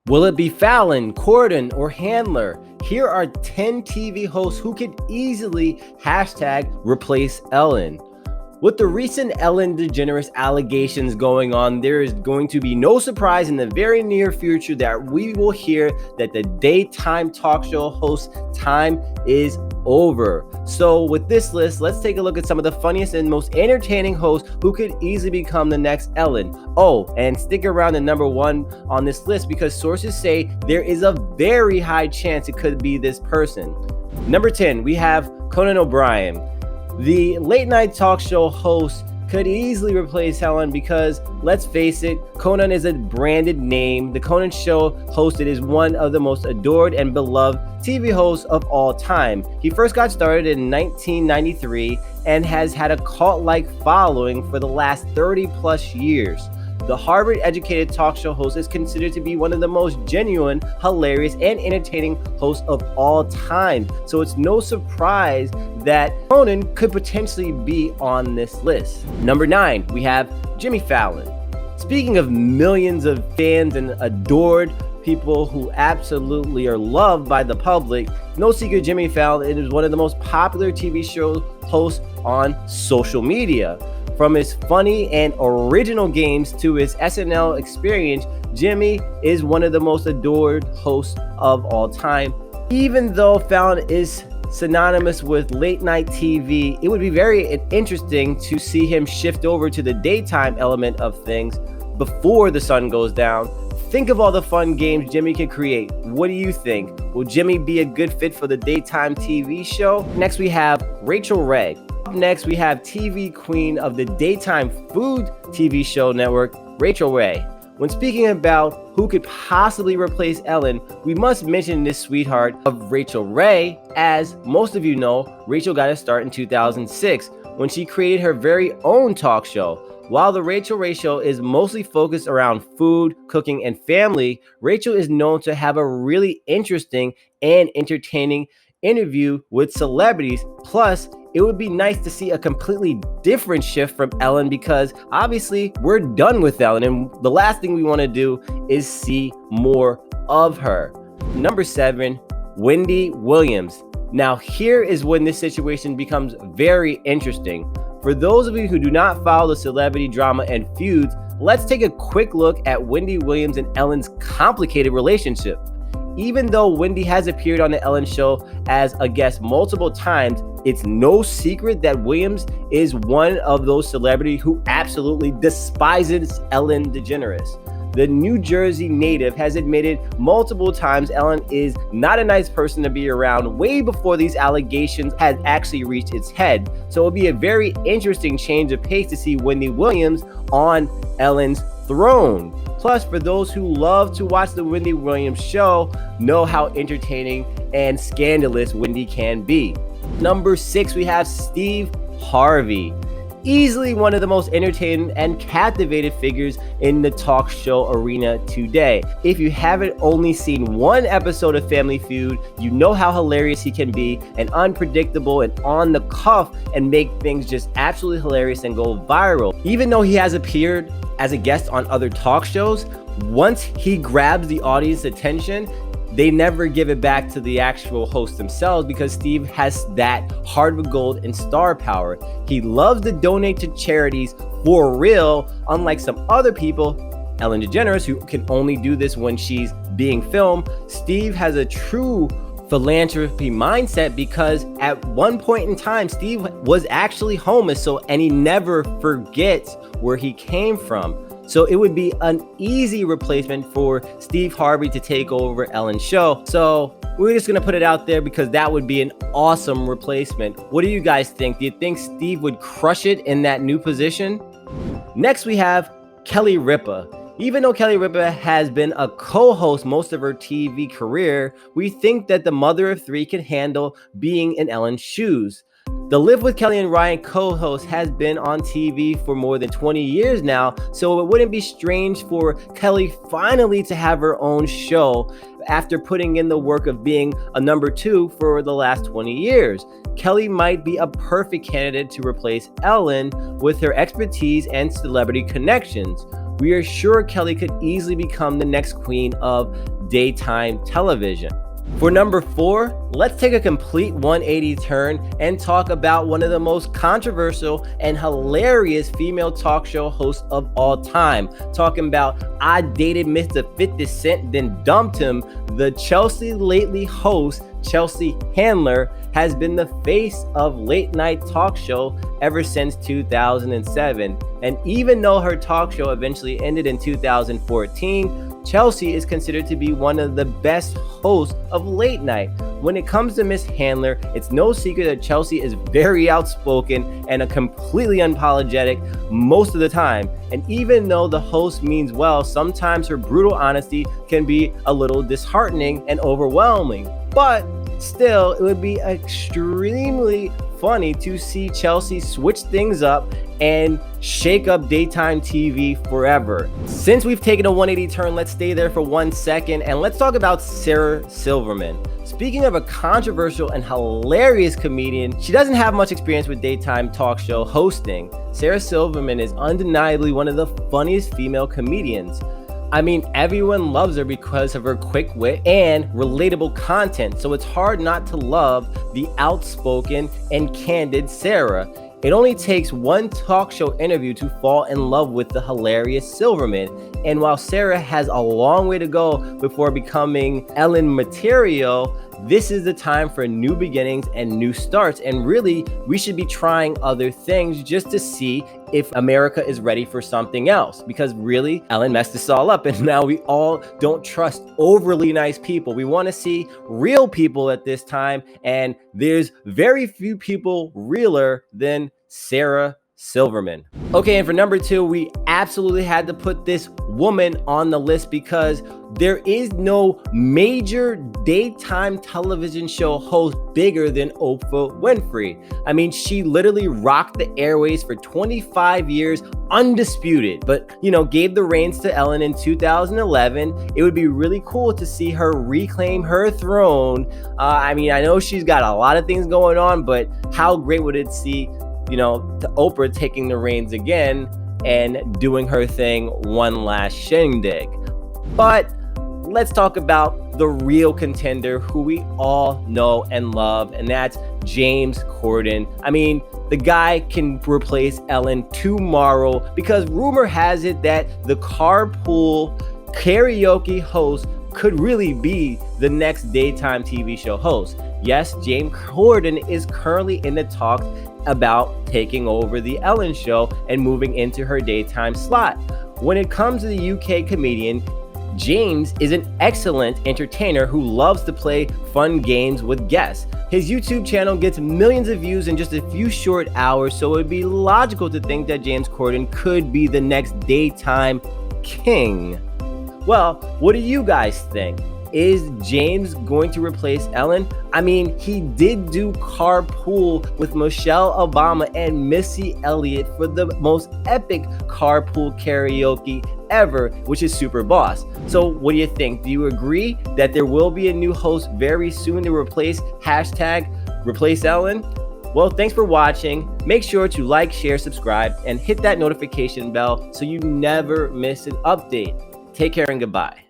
Will it be Fallon, Corden, or Handler? Here are 10 TV hosts who could easily #replace Ellen. With the recent Ellen DeGeneres allegations going on, there is going to be no surprise in the very near future that we will hear that the daytime talk show host time is over. So with this list, let's take a look at some of the funniest and most entertaining hosts who could easily become the next Ellen. Oh, and stick around to number 1 on this list because sources say there is a very high chance it could be this person. Number 10, we have Conan O'Brien. The late night talk show host could easily replace Helen because, let's face it, Conan is a branded name. The Conan show hosted is one of the most adored and beloved TV hosts of all time. He first got started in 1993 and has had a cult-like following for the last 30 plus years. The Harvard-educated talk show host is considered to be one of the most genuine, hilarious, and entertaining hosts of all time. So it's no surprise that Conan could potentially be on this list. Number 9, we have Jimmy Fallon. Speaking of millions of fans and adored people who absolutely are loved by the public, no secret Jimmy Fallon is one of the most popular TV show hosts on social media. From his funny and original games to his SNL experience, Jimmy is one of the most adored hosts of all time. Even though Fallon is synonymous with late night TV, it would be very interesting to see him shift over to the daytime element of things before the sun goes down. Think of all the fun games Jimmy can create. What do you think? Will Jimmy be a good fit for the daytime TV show? Next, we have Rachael Ray. Up next, we have TV queen of the daytime food TV show network, Rachael Ray. When speaking about who could possibly replace Ellen, we must mention this sweetheart of Rachael Ray. As most of you know, Rachael got a start in 2006 when she created her very own talk show. While the Rachael Ray Show is mostly focused around food, cooking, and family, Rachael is known to have a really interesting and entertaining interview with celebrities. Plus, it would be nice to see a completely different shift from Ellen because obviously we're done with Ellen and the last thing we want to do is see more of her. Number 7, Wendy Williams. Now here is when this situation becomes very interesting. For those of you who do not follow the celebrity drama and feuds, let's take a quick look at Wendy Williams and Ellen's complicated relationship. Even though Wendy has appeared on the Ellen Show as a guest multiple times, it's no secret that Williams is one of those celebrities who absolutely despises Ellen DeGeneres. The New Jersey native has admitted multiple times Ellen is not a nice person to be around way before these allegations had actually reached its head. So it would be a very interesting change of pace to see Wendy Williams on Ellen's throne. Plus, for those who love to watch the Wendy Williams show, know how entertaining and scandalous Wendy can be. Number 6, we have Steve Harvey. Easily one of the most entertaining and captivated figures in the talk show arena today. If you haven't only seen one episode of Family Feud, you know how hilarious he can be and unpredictable and on the cuff and make things just absolutely hilarious and go viral. Even though he has appeared as a guest on other talk shows, once he grabs the audience attention, they never give it back to the actual host themselves because Steve has that heart of gold and star power. He loves to donate to charities for real, unlike some other people, Ellen DeGeneres, who can only do this when she's being filmed. Steve has a true philanthropy mindset because at one point in time, Steve was actually homeless, and he never forgets where he came from. So it would be an easy replacement for Steve Harvey to take over Ellen's show. So we're just going to put it out there because that would be an awesome replacement. What do you guys think? Do you think Steve would crush it in that new position? Next, we have Kelly Ripa. Even though Kelly Ripa has been a co-host most of her TV career, we think that the mother of 3 can handle being in Ellen's shoes. The Live with Kelly and Ryan co-host has been on TV for more than 20 years now, so it wouldn't be strange for Kelly finally to have her own show after putting in the work of being a number 2 for the last 20 years. Kelly might be a perfect candidate to replace Ellen with her expertise and celebrity connections. we are sure Kelly could easily become the next queen of daytime television. For number 4, let's take a complete 180 turn and talk about one of the most controversial and hilarious female talk show hosts of all time. Talking about I dated Mr. 50 Cent, then dumped him. The Chelsea Lately host, Chelsea Handler, has been the face of late night talk show ever since 2007. And even though her talk show eventually ended in 2014, Chelsea is considered to be one of the best hosts of late night. When it comes to Miss Handler, it's no secret that Chelsea is very outspoken and completely unapologetic most of the time. And even though the host means well, sometimes her brutal honesty can be a little disheartening and overwhelming. But still, it would be extremely funny to see Chelsea switch things up and shake up daytime TV forever. Since we've taken a 180 turn, let's stay there for 1 second and let's talk about Sarah Silverman. Speaking of a controversial and hilarious comedian, she doesn't have much experience with daytime talk show hosting. Sarah Silverman is undeniably one of the funniest female comedians. I mean, everyone loves her because of her quick wit and relatable content, so it's hard not to love the outspoken and candid Sarah. It only takes one talk show interview to fall in love with the hilarious Silverman. And while Sarah has a long way to go before becoming Ellen material, this is the time for new beginnings and new starts. And really, we should be trying other things just to see if America is ready for something else. Because really, Ellen messed this all up. And now we all don't trust overly nice people. We want to see real people at this time. And there's very few people realer than Sarah Silverman. Okay, and for number 2, we absolutely had to put this woman on the list because there is no major daytime television show host bigger than Oprah Winfrey. I mean, she literally rocked the airways for 25 years, undisputed, but gave the reins to Ellen in 2011. It would be really cool to see her reclaim her throne. I mean, I know she's got a lot of things going on, but how great would it see to Oprah taking the reins again and doing her thing one last shindig. But let's talk about the real contender who we all know and love, and that's James Corden. I mean, the guy can replace Ellen tomorrow because rumor has it that the carpool karaoke host could really be the next daytime TV show host. Yes, James Corden is currently in the talks about taking over the Ellen show and moving into her daytime slot. When it comes to the UK comedian, James is an excellent entertainer who loves to play fun games with guests. His YouTube channel gets millions of views in just a few short hours, so it would be logical to think that James Corden could be the next daytime king. Well, what do you guys think? Is James going to replace Ellen? I mean, he did do Carpool with Michelle Obama and Missy Elliott for the most epic carpool karaoke ever, which is Super Boss. So what do you think? Do you agree that there will be a new host very soon to replace #replace Ellen? Well, thanks for watching. Make sure to like, share, subscribe, and hit that notification bell so you never miss an update. Take care and goodbye.